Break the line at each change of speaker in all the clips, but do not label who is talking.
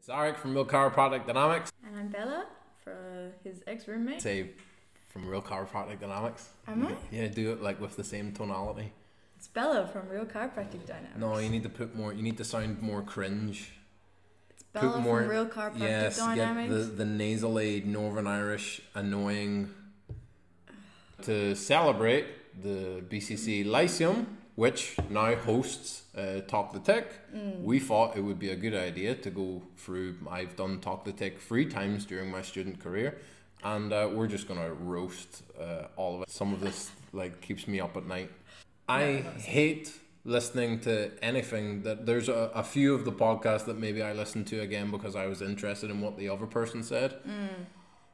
It's Eric from Real Chiropractic Dynamics.
And I'm Bella, for his ex-roommate.
Say from Real Chiropractic Dynamics.
Am I?
Yeah, do it like with the same tonality.
It's Bella from Real Chiropractic Dynamics.
No, you need to put more, you need to sound more cringe.
It's Bella from Real Chiropractic Dynamics.
Get the nasally Northern Irish annoying. To celebrate the BCC LYCEUM, which now hosts Talk The Tic, we thought it would be a good idea to go through. I've done Talk The Tic 3 times during my student career, and we're just gonna roast all of it. Some of this like keeps me up at night. I hate listening to anything that there's a few of the podcasts that maybe I listened to again because I was interested in what the other person said.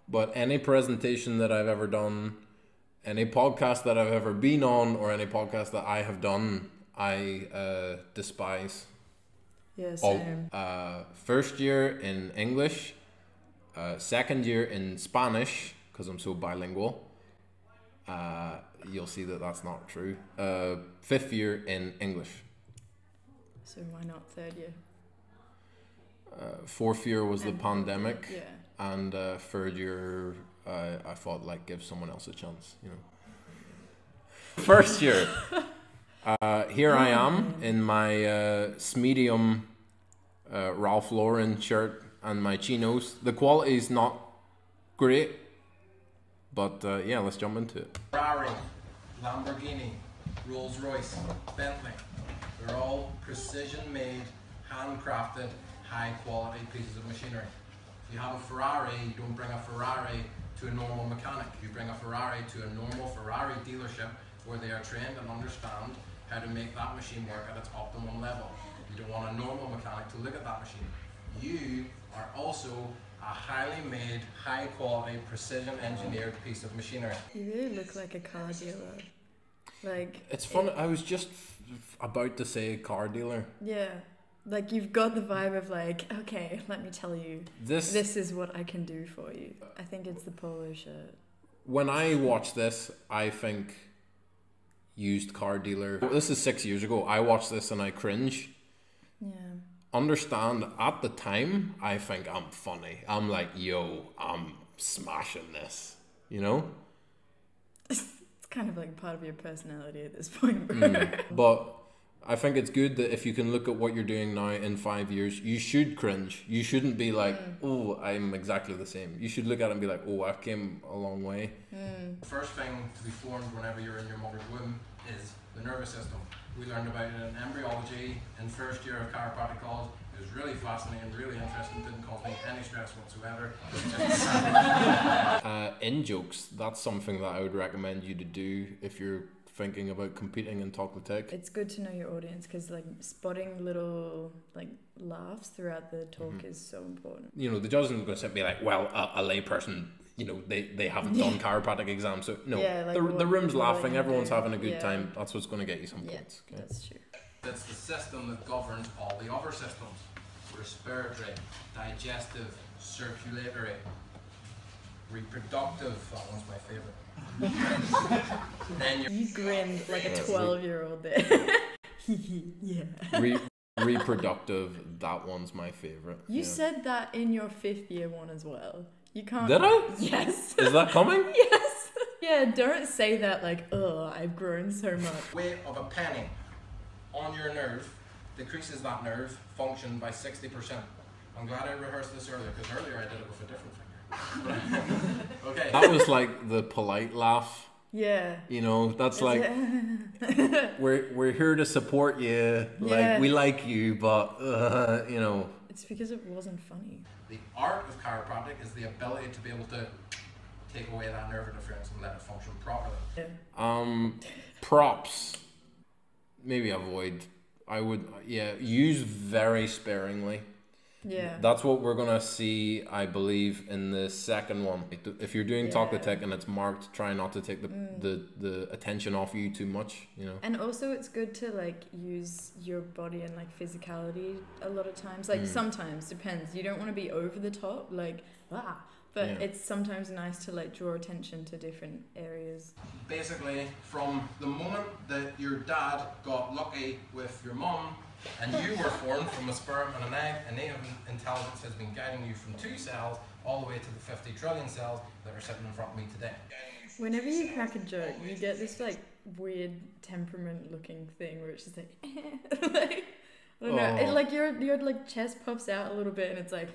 But any presentation that I've ever done, any podcast that I've ever been on, or any podcast that I have done, I despise.
Yeah, same.
First year in English, second year in Spanish, because I'm so bilingual. You'll see that that's not true. 5th year in English.
So why not 3rd year?
4th year was the pandemic.
Yeah.
And 3rd year, I thought like give someone else a chance, you know. First year, here I am in my Smedium Ralph Lauren shirt and my chinos. The quality is not great, but yeah, let's jump into it.
Ferrari, Lamborghini, Rolls Royce, Bentley, they're all precision-made, handcrafted, high-quality pieces of machinery. If you have a Ferrari, you don't bring a Ferrari to a normal mechanic. You bring a Ferrari to a normal Ferrari dealership where they are trained and understand how to make that machine work at its optimum level. You don't want a normal mechanic to look at that machine. You are also a highly made, high quality, precision engineered piece of machinery.
You really look like a car dealer. Like,
it's funny, I was just about to say car dealer.
Yeah. Like, you've got the vibe of like, okay, let me tell you, this is what I can do for you. I think it's the polo shirt.
When I watch this, I think used car dealer. This is 6 years ago. I watched this and I cringe.
Yeah.
Understand, at the time, I think I'm funny. I'm like, yo, I'm smashing this, you know?
It's kind of like part of your personality at this point, bro.
But I think it's good that if you can look at what you're doing now in 5 years, you should cringe. You shouldn't be like, oh, I'm exactly the same. You should look at it and be like, oh, I came a long way.
The first thing to be formed whenever you're in your mother's womb is the nervous system. We learned about it in embryology in first year of chiropractic college. It was really fascinating, really interesting, didn't cause me any stress whatsoever.
In jokes, that's something that I would recommend you to do if you're thinking about competing in Talk The Tic.
It's good to know your audience because like spotting little like laughs throughout the talk is so important.
You know, the judge isn't going to be like, well, a layperson, you know, they haven't done chiropractic exams, so no, like the room's laughing, everyone's having a good time. That's what's going to get you some points. Okay?
That's true.
It's the system that governs all the other systems: respiratory, digestive, circulatory, reproductive. That one's my favorite. Then
you grinned like a 12-year-old there. Yeah.
Reproductive. That one's my favorite.
You said that in your 5th year one as well. You can't.
Did I?
Yes.
Is that coming?
Yes. Yeah. Don't say that like, oh, I've grown so much.
Weight of a penny on your nerve decreases that nerve function by 60%. I'm glad I rehearsed this earlier because earlier I did it with a different finger. Okay.
That was like the polite laugh.
Yeah.
You know, that's like we're here to support you. Like we like you, but you know.
It's because it wasn't funny.
The art of chiropractic is the ability to be able to take away that nerve interference and let it function properly.
Yeah.
Props. Maybe avoid. I would, use very sparingly.
Yeah.
That's what we're going to see, I believe, in the second one. If you're doing Talk The Tic and it's marked, try not to take the attention off you too much, you know.
And also it's good to like use your body and like physicality a lot of times. Like sometimes, depends. You don't want to be over the top, like, but it's sometimes nice to like draw attention to different areas.
Basically, from the moment that your dad got lucky with your mum, And you were formed from a sperm and an egg, and native intelligence has been guiding you from 2 cells all the way to the 50 trillion cells that are sitting in front of me today.
Whenever you crack a joke, you get this like weird temperament looking thing where it's just like, like I don't know. It, like your like chest puffs out a little bit, and it's like,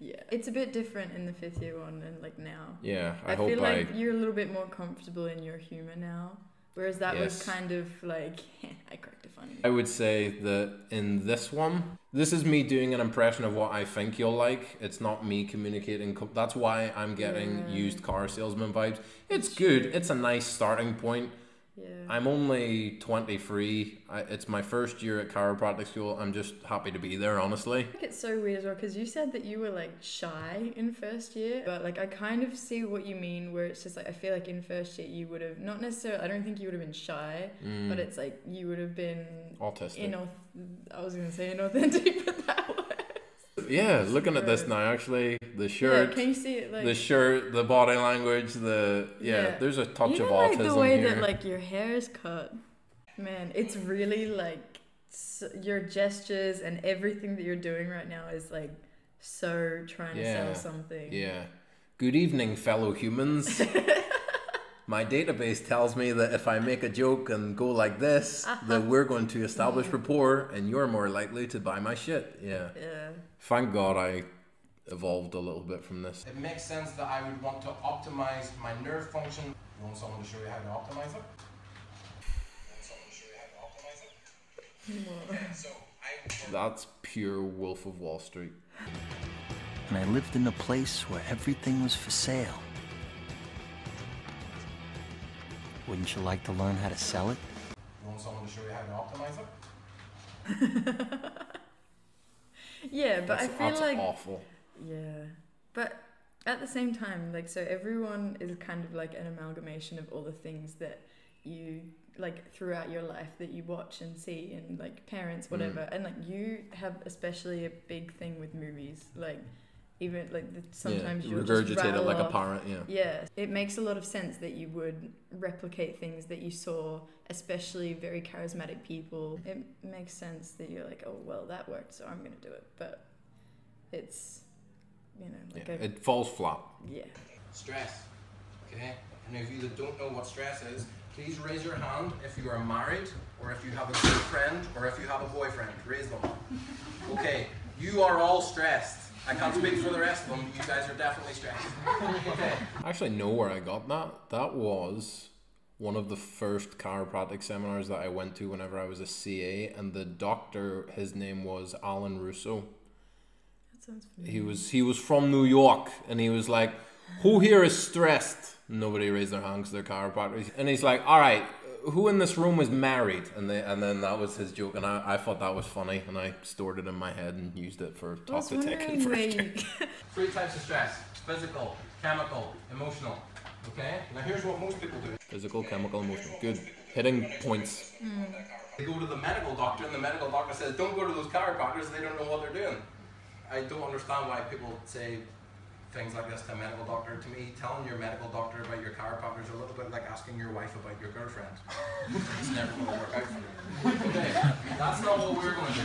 yeah. It's a bit different in the 5th year one and like now.
Yeah,
I feel like you're a little bit more comfortable in your humor now, whereas that was kind of like, I cracked a funny.
I would say that in this one, this is me doing an impression of what I think you'll like. It's not me communicating. That's why I'm getting used car salesman vibes. It's good. It's a nice starting point.
Yeah.
I'm only 23. It's my first year at chiropractic school. I'm just happy to be there, honestly.
I think it's so weird as well, because you said that you were like shy in first year, but like I kind of see what you mean, where it's just like I feel like in first year you would have not necessarily, I don't think you would have been shy, but it's like you would have been
autistic.
I was gonna say inauthentic, but that was.
Yeah, looking at this now, actually, the shirt,
can you see it? Like,
the shirt, the body language, there's a touch of autism
like the way
here.
that like your hair is cut, man, it's really like your gestures and everything that you're doing right now is like so trying to sell something.
Yeah. Good evening, fellow humans. My database tells me that if I make a joke and go like this, that we're going to establish rapport and you're more likely to buy my shit. Yeah. Thank God I evolved a little bit from this.
It makes sense that I would want to optimize my nerve function. You want someone to show you how to optimize it?
That's pure Wolf of Wall Street.
And I lived in a place where everything was for sale. Wouldn't you like to learn how to sell it?
You want someone to show you how to optimize it?
Yeah, but I feel
that's
like
awful.
Yeah, but at the same time, like, so everyone is kind of like an amalgamation of all the things that you like throughout your life that you watch and see, and like parents, whatever, and like you have especially a big thing with movies, like. Even like sometimes you'll just
regurgitate it like
off.
a parrot.
Yeah, it makes a lot of sense that you would replicate things that you saw, especially very charismatic people. It makes sense that you're like, oh well, that worked, so I'm gonna do it. But it's, you know, like
it falls flat.
Yeah.
Stress. Okay. And if you that don't know what stress is, please raise your hand if you are married, or if you have a girlfriend, or if you have a boyfriend. Raise them. Okay. You are all stressed. I can't speak for the rest of them. You guys are definitely stressed. Okay.
I actually know where I got that. That was one of the first chiropractic seminars that I went to whenever I was a CA, and the doctor, his name was Alan Russo.
That sounds familiar.
He was from New York, and he was like, who here is stressed? Nobody raised their hand because they're chiropractors. And he's like, all right, who in this room is married? And then that was his joke, and I thought that was funny, and I stored it in my head and used it for Talk The Tic.
3 types of stress: physical, chemical, emotional. Okay? Now here's what most people do.
Physical, chemical, emotional. Good. Hitting points.
They go to the medical doctor, and the medical doctor says, don't go to those chiropractors, they don't know what they're doing. I don't understand why people say things like this to a medical doctor. To me, telling your medical doctor about your chiropractor is a little bit like asking your wife about your girlfriend. It's never going to work out for you. Okay, that's not what we're going to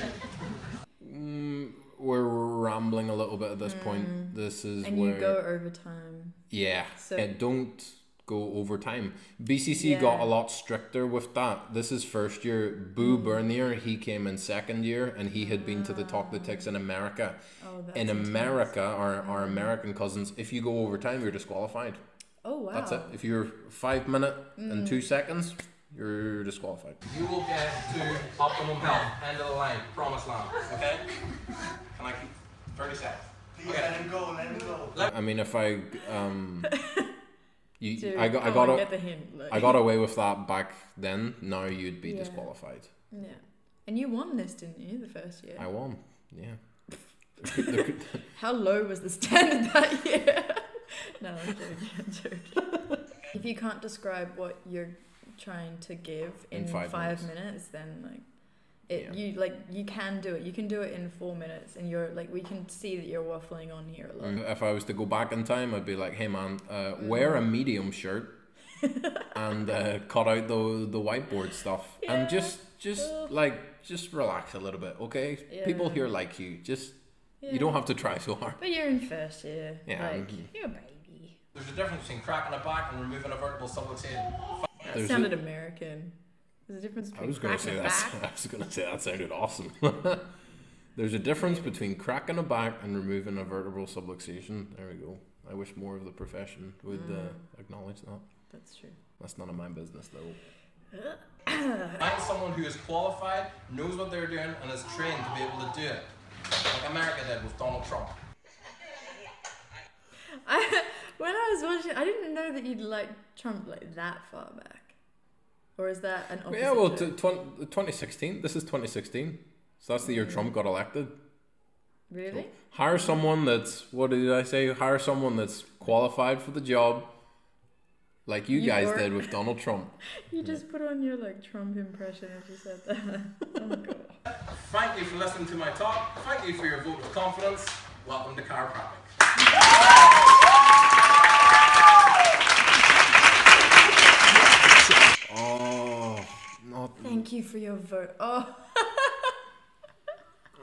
do.
We're rambling a little bit at this point. This is
and
where...
you go over time.
Yeah,
So-
don't go over time. BCC got a lot stricter with that. This is first year. Boo Bernier, he came in second year, and he had been to the Talk The Tics in America.
Oh, that's
In
intense.
America, our American cousins, if you go over time, you're disqualified.
Oh wow.
That's it. If you're 5 minutes and 2 seconds, you're disqualified.
You will get to optimum health, end of the line, promised land. Okay? Can I keep 30 seconds?
Please let him go.
I mean, if I
Dude,
I
come
got
on, get the hint. Like.
I got away with that back then. Now you'd be disqualified.
Yeah. And you won this, didn't you, the first year?
I won. Yeah.
How low was the standard that year? No, I'm joking. If you can't describe what you're trying to give in 5 minutes, then like you can do it. You can do it in 4 minutes, and you're like, we can see that you're waffling on here a lot.
If I was to go back in time, I'd be like, hey man, wear a medium shirt and cut out the whiteboard stuff, and just like just relax a little bit, okay?
Yeah.
People here like you. Just you don't have to try so hard.
But you're in first year.
Yeah,
like you're a baby.
There's a difference between cracking a back and removing a vertebral subluxation.
That sounded American. There's a difference between
I was gonna say that sounded awesome. There's a difference between cracking a back and removing a vertebral subluxation. There we go. I wish more of the profession would acknowledge that.
That's true.
That's none of my business, though.
Find someone who is qualified, knows what they're doing, and is trained to be able to do it. Like America did with Donald Trump.
When I was watching, I didn't know that you'd like Trump like that far back. Or is that an opposite?
Yeah, well, 2016. This is 2016. So that's the year Trump got elected.
Really?
So hire someone that's, what did I say? Hire someone that's qualified for the job, like you guys did with Donald Trump.
You just put on your like Trump impression as you said that. Oh my god.
Thank you for listening to my talk. Thank you for your vote of confidence. Welcome to chiropractic.
Oh, not.
Thank you for your vote. Oh.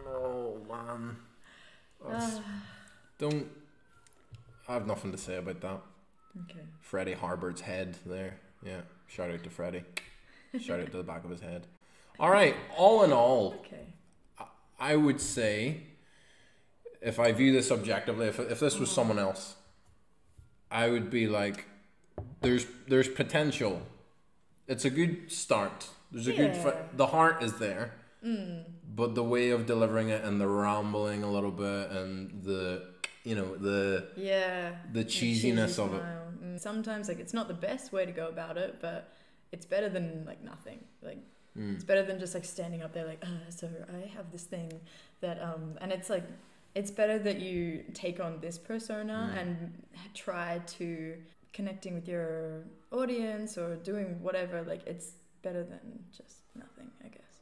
Oh man. Don't. I have nothing to say about that.
Okay.
Freddie Harbert's head there. Yeah. Shout out to Freddie. Shout out to the back of his head. All right. All in all,
Okay.
I would say, if I view this objectively, if this was someone else, I would be like, there's potential. It's a good start. There's a good. The heart is there. But the way of delivering it and the rambling a little bit and the cheesiness of it.
Sometimes like it's not the best way to go about it, but it's better than like nothing. Like it's better than just like standing up there like, so I have this thing that and it's like it's better that you take on this persona and try to connecting with your audience or doing whatever. Like it's better than just nothing, I guess.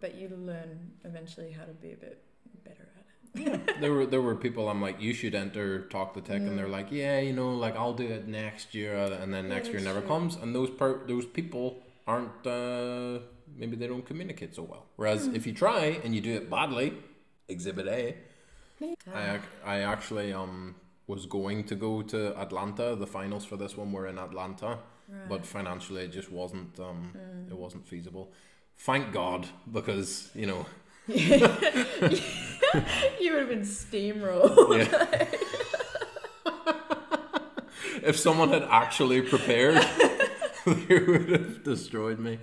But you learn eventually how to be a bit better at it.
There were people I'm like, you should enter Talk The Tic, and they're like, yeah, like I'll do it next year, and then next year never comes, and those people aren't maybe they don't communicate so well. Whereas if you try and you do it badly, Exhibit A. I actually was going to go to Atlanta. The finals for this one were in Atlanta, but financially it just wasn't it wasn't feasible. Thank God, because you would
have been steamrolled.
Yeah. If someone had actually prepared, they would have destroyed me.